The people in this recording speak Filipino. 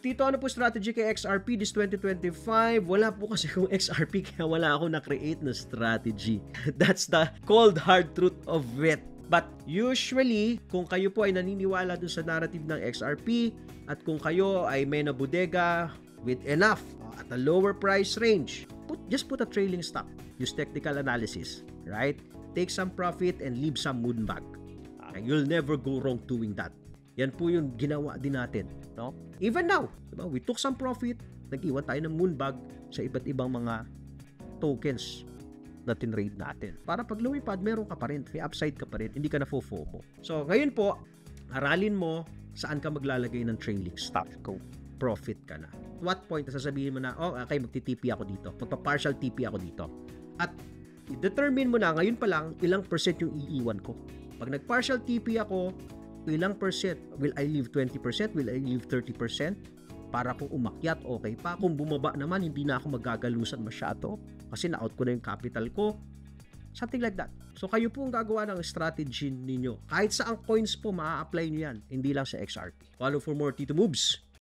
Tito, ano po strategy kay XRP this 2025? Wala po kasi kung XRP kaya wala ako na-create na strategy. That's the cold hard truth of it. But usually, kung kayo po ay naniniwala dun sa narrative ng XRP at kung kayo ay may na bodega with enough at a lower price range, just put a trailing stop. Use technical analysis, right? Take some profit and leave some moonbag. You'll never go wrong doing that. Yan po yung ginawa din natin, no? Even now, diba? We took some profit, nag-iwan tayo ng moonbag sa iba't ibang mga tokens na tinrade natin. Para pag lumipad, meron ka pa rin, may upside ka pa rin, hindi ka na FOMO. So, ngayon po, aralin mo saan ka maglalagay ng trailing stop. Kung profit ka na. What point, sasabihin mo na, oh, okay, magti-TP ako dito. Magpa-partial TP ako dito. At determine mo na, ngayon pa lang, ilang percent yung iiwan ko. Pag nag-partial TP ako, ilang percent? Will I leave 20%? Will I leave 30%? Para kung umakyat, okay pa. Kung bumaba naman, hindi na ako magagalusan masyado kasi na-out ko na yung capital ko. Something like that. So, kayo po ang gagawa ng strategy ninyo. Kahit saang coins po, maa-apply nyo yan. Hindi lang sa XRP. Follow for more Tito Moves.